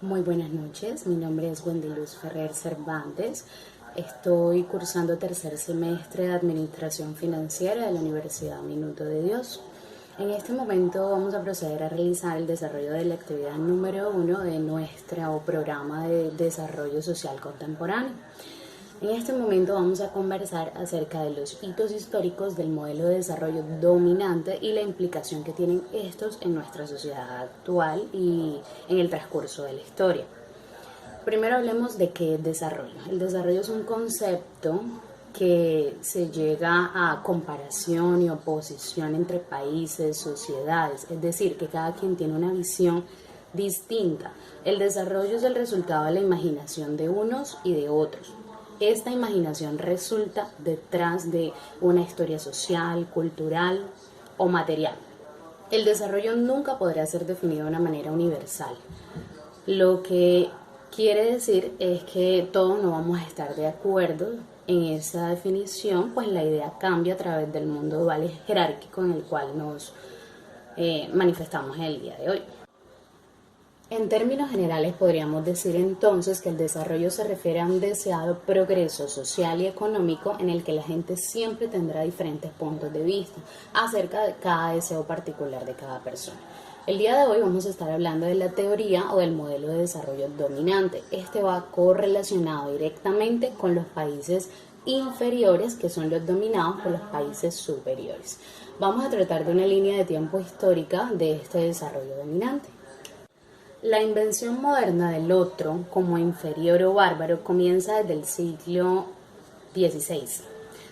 Muy buenas noches, mi nombre es Wendy Luz Ferrer Cervantes. Estoy cursando tercer semestre de Administración Financiera de la Universidad Minuto de Dios. En este momento vamos a proceder a realizar el desarrollo de la actividad número 1 de nuestro programa de desarrollo social contemporáneo. En este momento vamos a conversar acerca de los hitos históricos del modelo de desarrollo dominante y la implicación que tienen estos en nuestra sociedad actual y en el transcurso de la historia. Primero hablemos de qué es desarrollo. El desarrollo es un concepto que se llega a comparación y oposición entre países, sociedades, es decir, que cada quien tiene una visión distinta. El desarrollo es el resultado de la imaginación de unos y de otros. Esta imaginación resulta detrás de una historia social, cultural o material. El desarrollo nunca podrá ser definido de una manera universal. Lo que quiere decir es que todos no vamos a estar de acuerdo en esa definición, pues la idea cambia a través del mundo dual y jerárquico en el cual nos manifestamos el día de hoy. En términos generales podríamos decir entonces que el desarrollo se refiere a un deseado progreso social y económico en el que la gente siempre tendrá diferentes puntos de vista acerca de cada deseo particular de cada persona. El día de hoy vamos a estar hablando de la teoría o del modelo de desarrollo dominante. Este va correlacionado directamente con los países inferiores, que son los dominados por los países superiores. Vamos a tratar de una línea de tiempo histórica de este desarrollo dominante. La invención moderna del otro, como inferior o bárbaro, comienza desde el siglo XVI,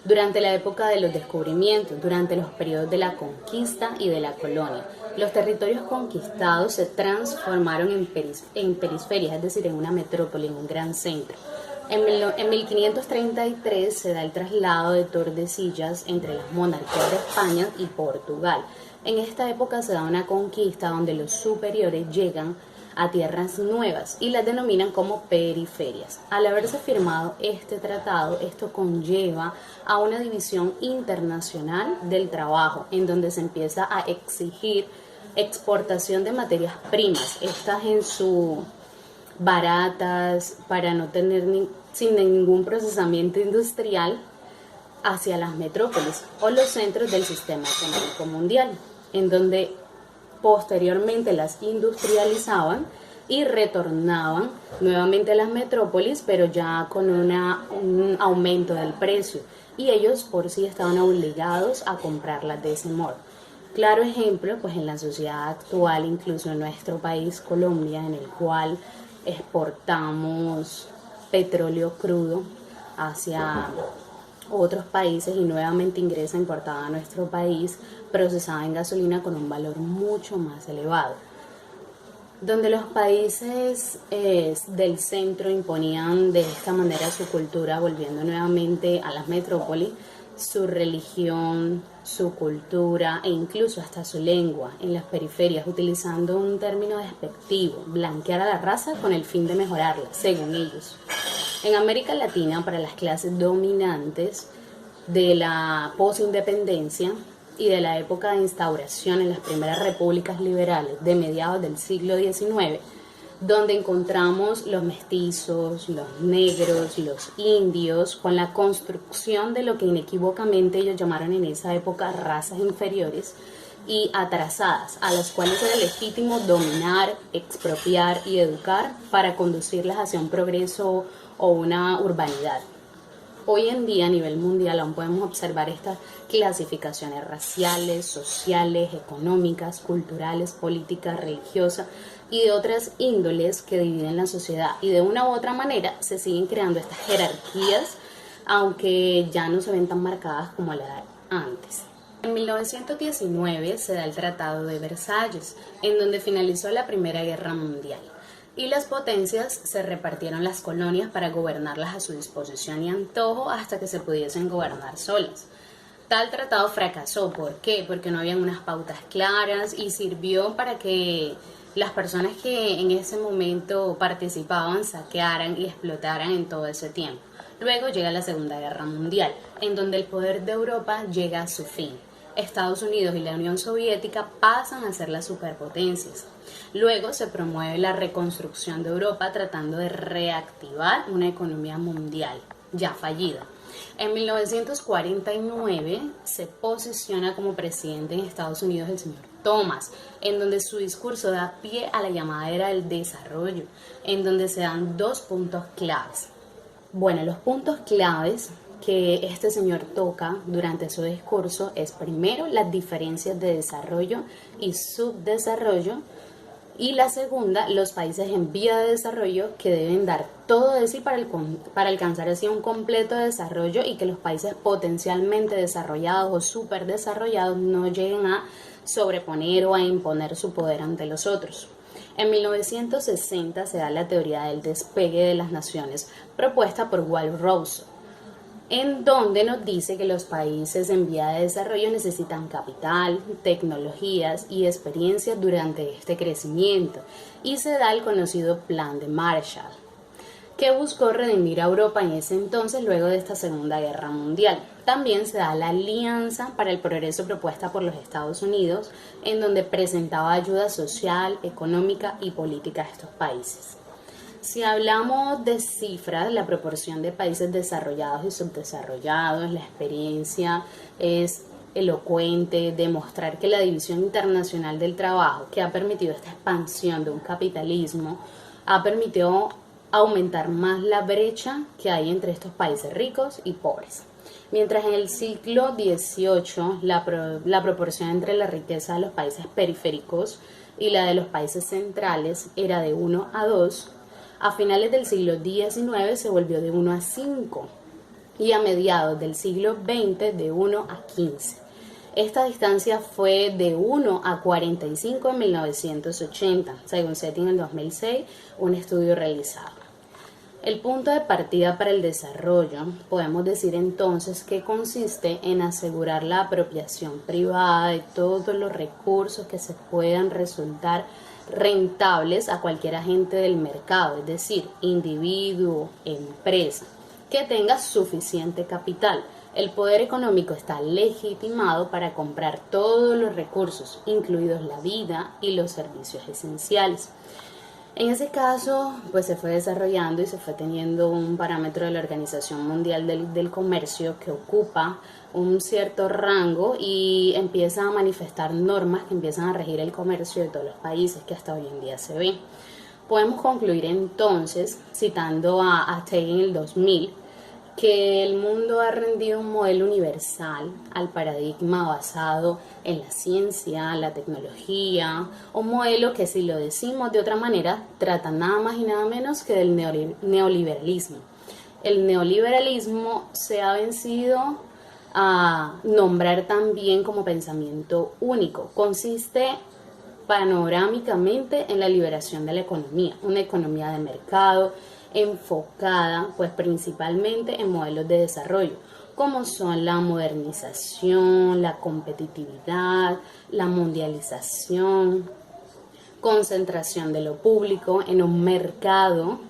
durante la época de los descubrimientos, durante los periodos de la conquista y de la colonia. Los territorios conquistados se transformaron en periferias, es decir, en una metrópoli, en un gran centro. En 1533 se da el traslado de Tordesillas entre las monarquías de España y Portugal. En esta época se da una conquista donde los superiores llegan a tierras nuevas y las denominan como periferias. Al haberse firmado este tratado, esto conlleva a una división internacional del trabajo, en donde se empieza a exigir exportación de materias primas, estas en su baratas, para no tener sin ningún procesamiento industrial, hacia las metrópolis o los centros del sistema económico mundial, en donde posteriormente las industrializaban y retornaban nuevamente a las metrópolis, pero ya con un aumento del precio, y ellos por sí estaban obligados a comprarlas de ese modo. Claro ejemplo, pues en la sociedad actual, incluso en nuestro país, Colombia, en el cual exportamos petróleo crudo hacia otros países y nuevamente ingresa importada a nuestro país, procesada en gasolina con un valor mucho más elevado. Donde los países del centro imponían de esta manera su cultura, volviendo nuevamente a las metrópolis, su religión, su cultura e incluso hasta su lengua en las periferias, utilizando un término despectivo, blanquear a la raza con el fin de mejorarla, según ellos. En América Latina, para las clases dominantes de la posindependencia y de la época de instauración en las primeras repúblicas liberales de mediados del siglo XIX, donde encontramos los mestizos, los negros, los indios, con la construcción de lo que inequívocamente ellos llamaron en esa época razas inferiores y atrasadas, a las cuales era legítimo dominar, expropiar y educar para conducirlas hacia un progreso o una urbanidad. Hoy en día a nivel mundial aún podemos observar estas clasificaciones raciales, sociales, económicas, culturales, políticas, religiosas y de otras índoles que dividen la sociedad, y de una u otra manera se siguen creando estas jerarquías, aunque ya no se ven tan marcadas como la de antes. En 1919 se da el Tratado de Versalles, en donde finalizó la Primera Guerra Mundial, y las potencias se repartieron las colonias para gobernarlas a su disposición y antojo hasta que se pudiesen gobernar solas. Tal tratado fracasó. ¿Por qué? Porque no habían unas pautas claras y sirvió para que las personas que en ese momento participaban saquearan y explotaran en todo ese tiempo. Luego llega la Segunda Guerra Mundial, en donde el poder de Europa llega a su fin. Estados Unidos y la Unión Soviética pasan a ser las superpotencias. Luego se promueve la reconstrucción de Europa tratando de reactivar una economía mundial ya fallida. En 1949 se posiciona como presidente en Estados Unidos el señor Thomas, en donde su discurso da pie a la llamada era del desarrollo, en donde se dan dos puntos claves. Bueno, los puntos claves que este señor toca durante su discurso es primero las diferencias de desarrollo y subdesarrollo, y la segunda, los países en vía de desarrollo que deben dar todo de sí para alcanzar así un completo desarrollo, y que los países potencialmente desarrollados o superdesarrollados no lleguen a sobreponer o a imponer su poder ante los otros. En 1960 se da la teoría del despegue de las naciones propuesta por Walt Rousseau, en donde nos dice que los países en vía de desarrollo necesitan capital, tecnologías y experiencias durante este crecimiento, y se da el conocido Plan de Marshall, que buscó redimir a Europa en ese entonces luego de esta Segunda Guerra Mundial. También se da la Alianza para el Progreso propuesta por los Estados Unidos, en donde presentaba ayuda social, económica y política a estos países. Si hablamos de cifras, la proporción de países desarrollados y subdesarrollados, la experiencia es elocuente, demostrar que la división internacional del trabajo, que ha permitido esta expansión de un capitalismo, ha permitido aumentar más la brecha que hay entre estos países ricos y pobres. Mientras en el siglo XVIII la proporción entre la riqueza de los países periféricos y la de los países centrales era de 1 a 2, a finales del siglo XIX se volvió de 1 a 5 y a mediados del siglo XX de 1 a 15. Esta distancia fue de 1 a 45 en 1980, según SETI en el 2006, un estudio realizado. El punto de partida para el desarrollo, podemos decir entonces que consiste en asegurar la apropiación privada de todos los recursos que se puedan resultar rentables a cualquier agente del mercado, es decir, individuo, empresa, que tenga suficiente capital. El poder económico está legitimado para comprar todos los recursos, incluidos la vida y los servicios esenciales. En ese caso, pues se fue desarrollando y se fue teniendo un parámetro de la Organización Mundial del Comercio que ocupa un cierto rango y empieza a manifestar normas que empiezan a regir el comercio de todos los países que hasta hoy en día se ve. Podemos concluir entonces, citando a Taylor en el 2000, que el mundo ha rendido un modelo universal al paradigma basado en la ciencia, la tecnología, un modelo que, si lo decimos de otra manera, trata nada más y nada menos que del neoliberalismo. El neoliberalismo se ha vencido a nombrar también como pensamiento único. Consiste panorámicamente en la liberación de la economía, una economía de mercado enfocada pues principalmente en modelos de desarrollo, como son la modernización, la competitividad, la mundialización, concentración de lo público en un mercado,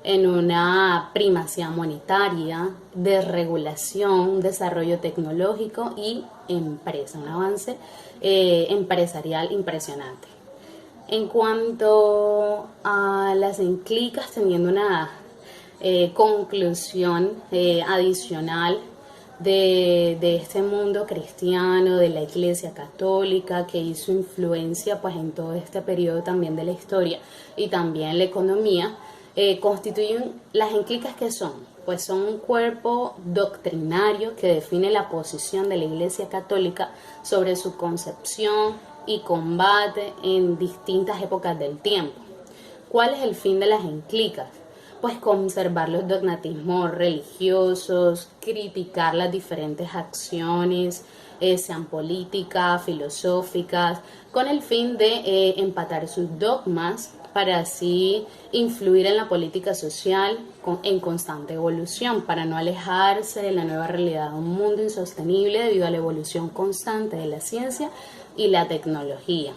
en una primacía monetaria, desregulación, desarrollo tecnológico y empresa, un avance empresarial impresionante. En cuanto a las encíclicas, teniendo una conclusión adicional de este mundo cristiano, de la Iglesia Católica, que hizo influencia pues en todo este periodo también de la historia y también la economía, constituyen las encíclicas. ¿Que son? Pues son un cuerpo doctrinario que define la posición de la Iglesia Católica sobre su concepción y combate en distintas épocas del tiempo. ¿Cuál es el fin de las encíclicas? Pues conservar los dogmatismos religiosos, criticar las diferentes acciones, sean políticas, filosóficas, con el fin de empatar sus dogmas para así influir en la política social en constante evolución, para no alejarse de la nueva realidad de un mundo insostenible debido a la evolución constante de la ciencia y la tecnología.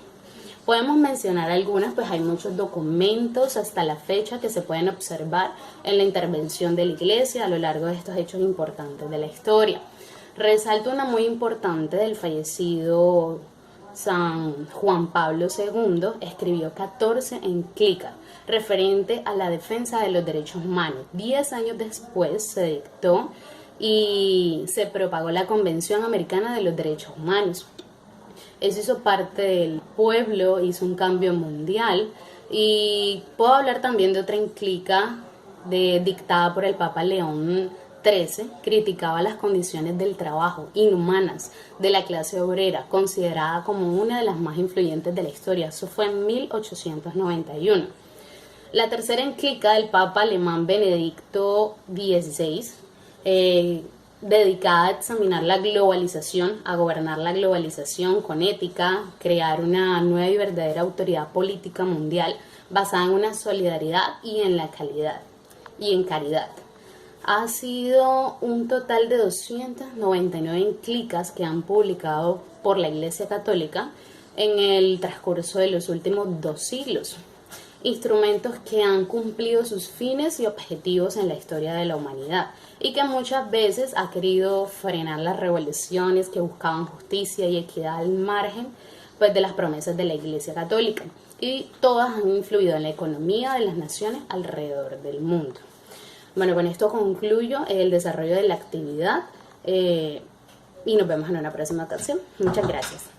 Podemos mencionar algunas, pues hay muchos documentos hasta la fecha que se pueden observar en la intervención de la Iglesia a lo largo de estos hechos importantes de la historia. Resalto una muy importante del fallecido San Juan Pablo II, escribió 14 encíclicas referente a la defensa de los derechos humanos. 10 años después se dictó y se propagó la Convención Americana de los Derechos Humanos. Eso hizo parte del pueblo, hizo un cambio mundial. Y puedo hablar también de otra encíclica dictada por el Papa León XIII, criticaba las condiciones del trabajo inhumanas de la clase obrera, considerada como una de las más influyentes de la historia. Eso fue en 1891. La tercera encíclica del Papa alemán Benedicto XVI, dedicada a examinar la globalización, a gobernar la globalización con ética, crear una nueva y verdadera autoridad política mundial basada en una solidaridad y en la calidad y en caridad. Ha sido un total de 299 encíclicas que han publicado por la Iglesia Católica en el transcurso de los últimos 2 siglos. Instrumentos que han cumplido sus fines y objetivos en la historia de la humanidad y que muchas veces ha querido frenar las revoluciones que buscaban justicia y equidad al margen pues, de las promesas de la Iglesia Católica, y todas han influido en la economía de las naciones alrededor del mundo. Bueno, con esto concluyo el desarrollo de la actividad y nos vemos en una próxima ocasión. Muchas gracias.